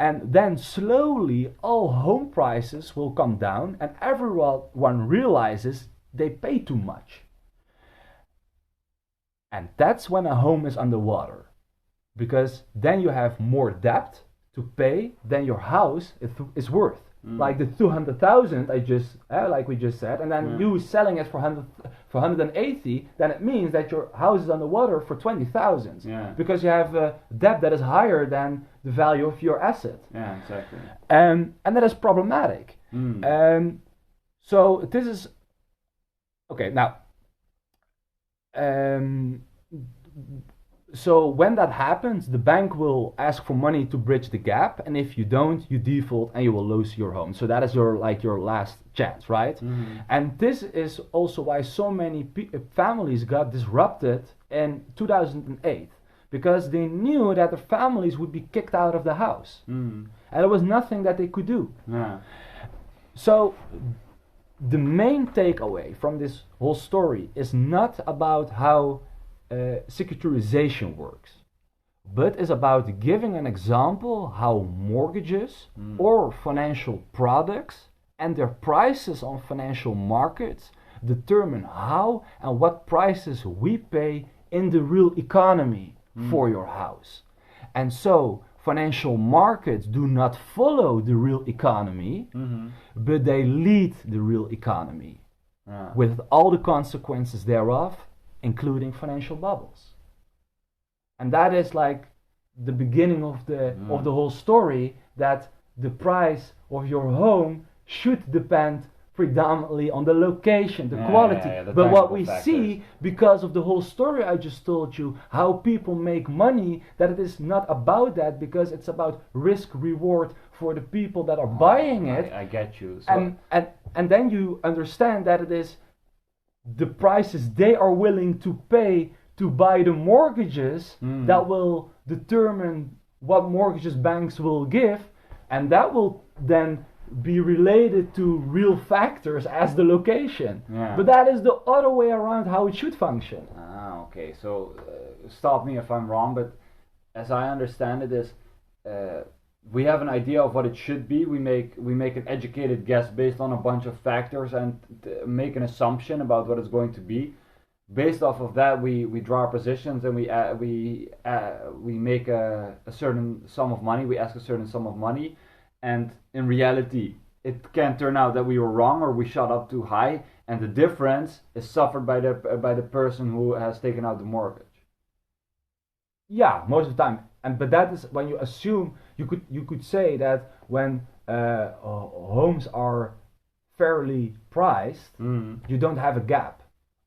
And then slowly all home prices will come down, and everyone realizes they pay too much. And that's when a home is underwater, because then you have more debt to pay than your house is worth. Like the 200,000 like we just said, and then you selling it for 180, then it means that your house is underwater for 20,000. Yeah. Because you have a debt that is higher than the value of your asset. Yeah, exactly. And that is problematic. So this is okay now. So when that happens, the bank will ask for money to bridge the gap, and if you don't, you default and you will lose your home. So that is your last chance, right? And this is also why so many families got disrupted in 2008, because they knew that the families would be kicked out of the house, and there was nothing that they could do. Yeah. So the main takeaway from this whole story is not about how securitization works, but is about giving an example how mortgages or financial products and their prices on financial markets determine how and what prices we pay in the real economy for your house. And so financial markets do not follow the real economy, but they lead the real economy with all the consequences thereof, including financial bubbles. And that is like the beginning of the whole story, that the price of your home should depend predominantly on the location, the quality. But what we see, because of the whole story I just told you, how people make money, that it is not about that, because it's about risk reward for the people that are buying it. I get you. So And then you understand that it is the prices they are willing to pay to buy the mortgages that will determine what mortgages banks will give, and that will then be related to real factors as the location. But that is the other way around how it should function. Okay. So stop me if I'm wrong, but as I understand it is, we have an idea of what it should be. We make an educated guess based on a bunch of factors and make an assumption about what it's going to be. Based off of that, we draw our positions, and we make a certain sum of money. We ask a certain sum of money, and in reality, it can turn out that we were wrong or we shot up too high, and the difference is suffered by the person who has taken out the mortgage. Yeah, most of the time. But that is when you assume, you could say that when homes are fairly priced, you don't have a gap,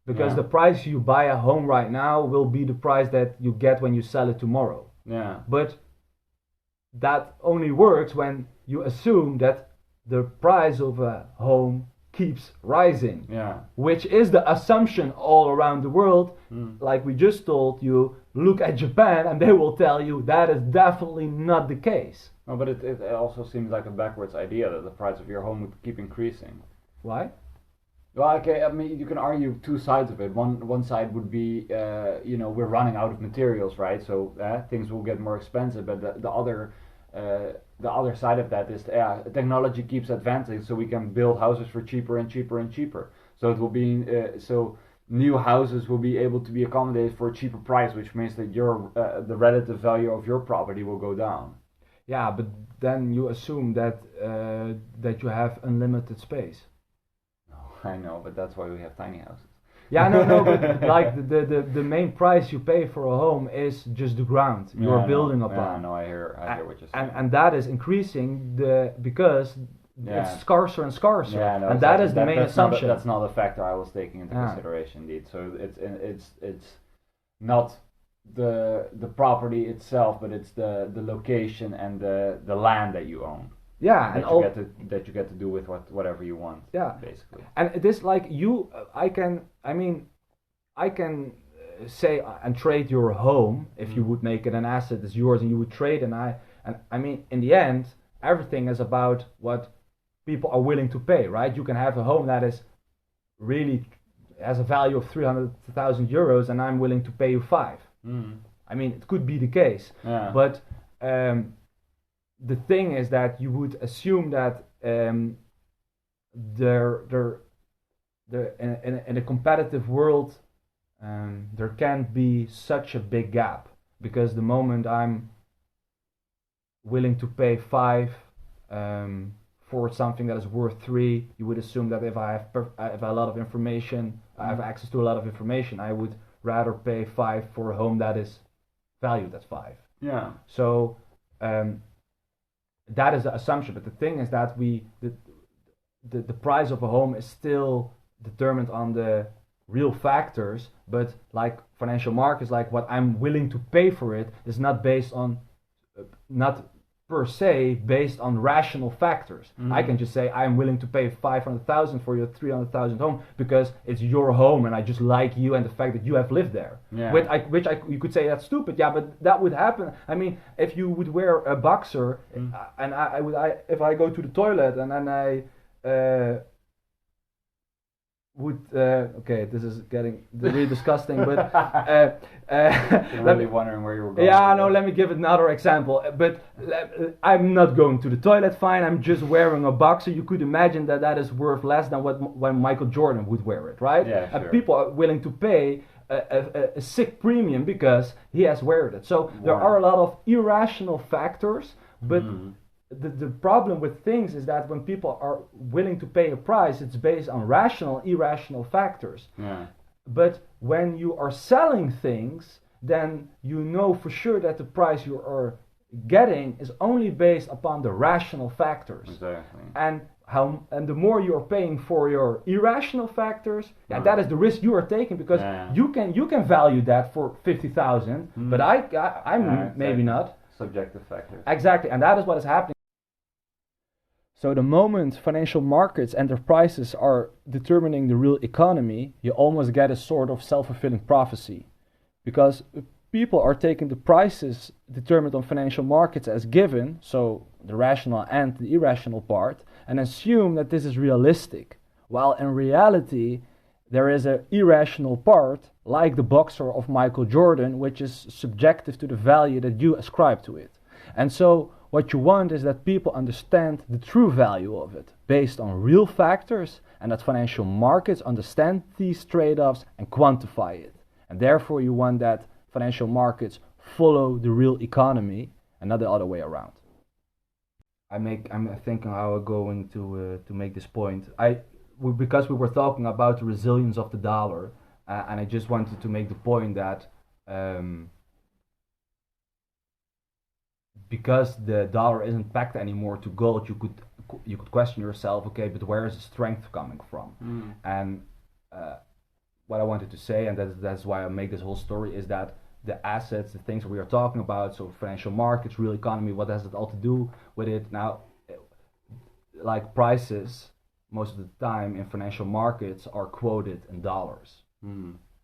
because the price you buy a home right now will be the price that you get when you sell it tomorrow. Yeah. But that only works when you assume that the price of a home keeps rising, which is the assumption all around the world. Like we just told you, look at Japan and they will tell you that is definitely not the case. No, but it also seems like a backwards idea that the price of your home would keep increasing. Why? Well, okay, I mean, you can argue two sides of it. One side would be, we're running out of materials, right? So things will get more expensive. But the other side of that is technology keeps advancing, so we can build houses for cheaper and cheaper and cheaper. So it will be so new houses will be able to be accommodated for a cheaper price, which means that your the relative value of your property will go down. Yeah, but then you assume that that you have unlimited space. No, I know, but that's why we have tiny houses. Yeah, no, but like the main price you pay for a home is just the ground you're building upon. Yeah, no, I hear what you're saying. And that is increasing because it's scarcer and scarcer. Yeah, no, and that is the main assumption. That's not a factor I was taking into consideration, indeed. So it's not the property itself, but it's the location and the land that you own. Yeah, that and you all get to that you get to do with whatever you want. yeah, Basically. and this like you, I can say and trade your home if you would make it an asset as yours, and you would trade, and I mean in the end everything is about what people are willing to pay, right? You can have a home that is really has a value of 300,000 euros, and I'm willing to pay you 5. I mean, it could be the case, Yeah. but the thing is that you would assume that there in a competitive world, there can't be such a big gap, because the moment I'm willing to pay 5 for something that is worth 3, you would assume that if I have a lot of information, I have access to a lot of information, I would rather pay 5 for a home that is valued at 5. Yeah. So that is the assumption. But the thing is that the price of a home is still determined on the real factors, but like financial markets, like what I'm willing to pay for it is not based on not per se based on rational factors. I can just say I'm willing to pay 500,000 for your 300,000 home because it's your home and I just like you and the fact that you have lived there. Yeah. You could say that's stupid. Yeah, but that would happen. I mean, if you would wear a boxer and if I go to the toilet and then I would okay, this is getting really disgusting, but You're really wondering where you were going. yeah, no, let me give another example. But I'm not going to the toilet, fine, I'm just wearing a boxer. You could imagine that is worth less than when Michael Jordan would wear it, right? Yeah, sure. And people are willing to pay a sick premium because he has wear it. So there are a lot of irrational factors, but the problem with things is that when people are willing to pay a price, it's based on rational, irrational factors. Yeah. But when you are selling things, then you know for sure that the price you are getting is only based upon the rational factors. Exactly. And the more you are paying for your irrational factors, that is the risk you are taking, because you can value that for 50,000, but I'm maybe not. Subjective factors. Exactly, and that is what is happening. So the moment financial markets and their prices are determining the real economy, you almost get a sort of self-fulfilling prophecy. Because people are taking the prices determined on financial markets as given, so the rational and the irrational part, and assume that this is realistic. While in reality, there is an irrational part, like the boxer of Michael Jordan, which is subjective to the value that you ascribe to it. And so what you want is that people understand the true value of it based on real factors, and that financial markets understand these trade-offs and quantify it. And therefore you want that financial markets follow the real economy and not the other way around. I'm thinking how I'm going to make this point. Because we were talking about the resilience of the dollar, and I just wanted to make the point that because the dollar isn't pegged anymore to gold, you could question yourself, okay, but where is the strength coming from? And what I wanted to say, and that's why I make this whole story, is that the assets, the things we are talking about, so financial markets, real economy, what has it all to do with it? Now, like prices, most of the time in financial markets are quoted in dollars.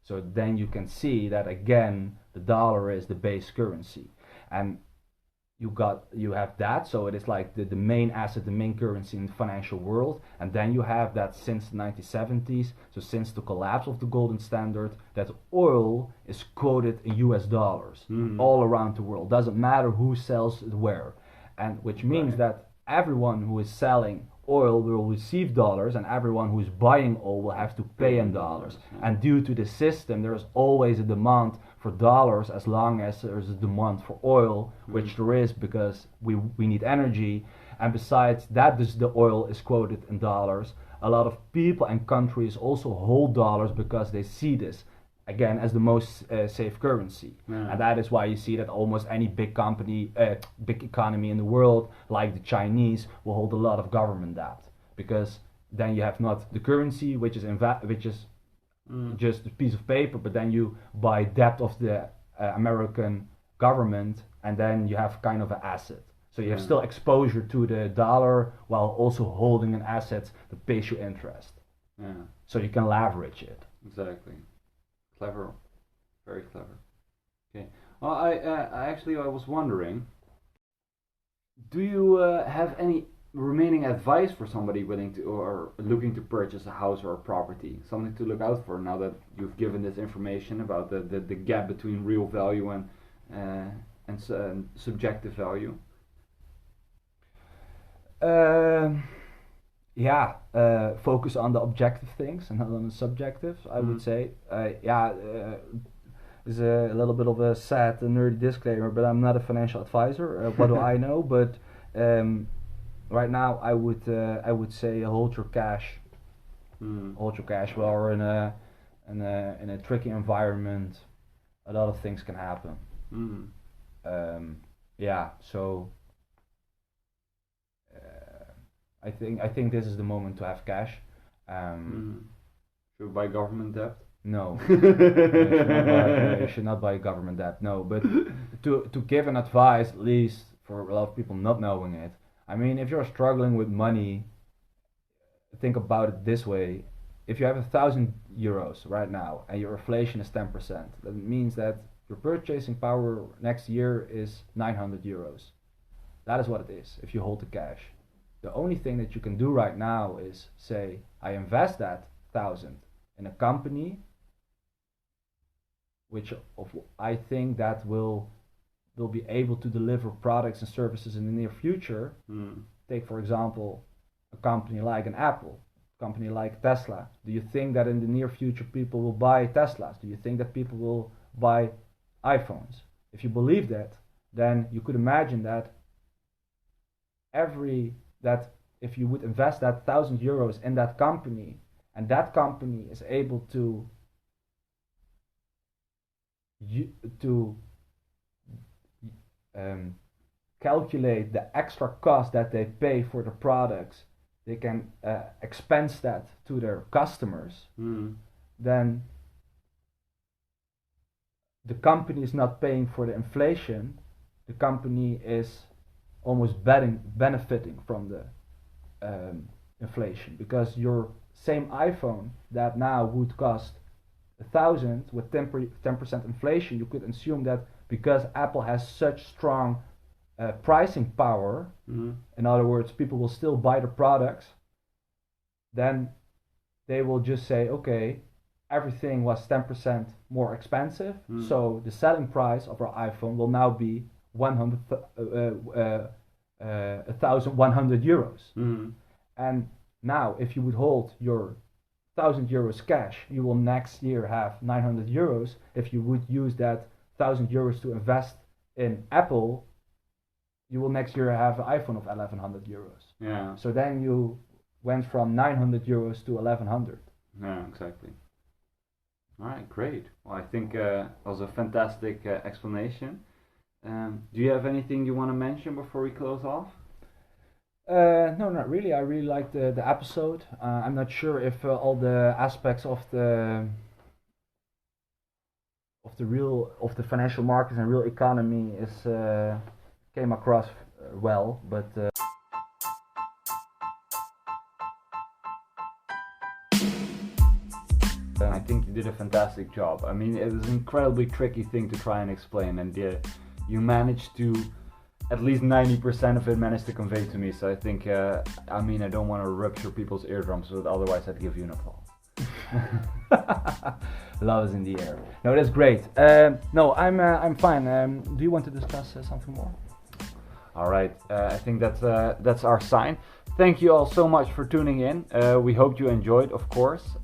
So then you can see that again, the dollar is the base currency. And you have that, so it is like the main asset, the main currency in the financial world. And then you have that since the 1970s, so since the collapse of the golden standard, that oil is quoted in US dollars all around the world. Doesn't matter who sells it where. And which means that everyone who is selling oil will receive dollars, and everyone who is buying oil will have to pay in dollars. And due to the system, there is always a demand for dollars as long as there is a demand for oil, which there is because we need energy. And besides that, the oil is quoted in dollars. A lot of people and countries also hold dollars because they see this again as the most safe currency. And that is why you see that almost any big company, big economy in the world, like the Chinese, will hold a lot of government debt, because then you have not the currency, which is just a piece of paper, but then you buy debt of the American government, and then you have kind of an asset. So you have still exposure to the dollar while also holding an asset that pays you interest. Yeah. So you can leverage it. Exactly. Clever. Very clever. Okay. Well, I was wondering, do you have any remaining advice for somebody willing to or looking to purchase a house or a property? Something to look out for now that you've given this information about the gap between real value and subjective value? Focus on the objective things and not on the subjective, I would say. Is a little bit of a sad and nerdy disclaimer, but I'm not a financial advisor. What do I know? But right now, I would say hold your cash. Hold your cash. Well, we're in a tricky environment. A lot of things can happen. So I think this is the moment to have cash. Should we buy government debt? No, you should not buy government debt. No, but to give an advice, at least for a lot of people not knowing it. I mean, if you're struggling with money, think about it this way: if you have €1,000 right now and your inflation is 10%, that means that your purchasing power next year is €900. That is what it is if you hold the cash. The only thing that you can do right now is say, I invest that 1,000 in a company, which I think that will be able to deliver products and services in the near future. Take, for example, a company like an Apple, a company like Tesla. Do you think that in the near future people will buy Teslas? Do you think that people will buy iPhones? If you believe that, then you could imagine that if you would invest that €1,000 in that company, and that company is able to calculate the extra cost that they pay for the products, they can expense that to their customers, then the company is not paying for the inflation, the company is almost benefiting from the inflation, because your same iPhone that now would cost 1,000 with 10% inflation, you could assume that because Apple has such strong pricing power, in other words, people will still buy the products, then they will just say, okay, everything was 10% more expensive, so the selling price of our iPhone will now be €1,100. And now, if you would hold your €1,000 cash, you will next year have €900. If you would use that €1,000 to invest in Apple, you will next year have an iPhone of €1,100. Yeah. So then you went from €900 to 1,100. Yeah, exactly. All right, great. Well, I think that was a fantastic explanation. Do you have anything you want to mention before we close off? No, not really. I really liked the episode. I'm not sure if all the aspects of the financial markets and real economy came across well, but. I think you did a fantastic job. I mean, it was an incredibly tricky thing to try and explain, and you managed to, at least 90% of it managed to convey to me. So I think, I don't want to rupture people's eardrums, but otherwise I'd give you an applause. Love is in the air. No, that's great. No, I'm fine. Do you want to discuss something more? All right. I think that's our sign. Thank you all so much for tuning in. We hope you enjoyed, of course.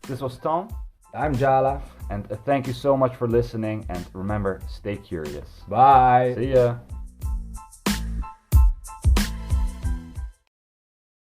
This was Tom. I'm Jala. And thank you so much for listening. And remember, stay curious. Bye. See ya.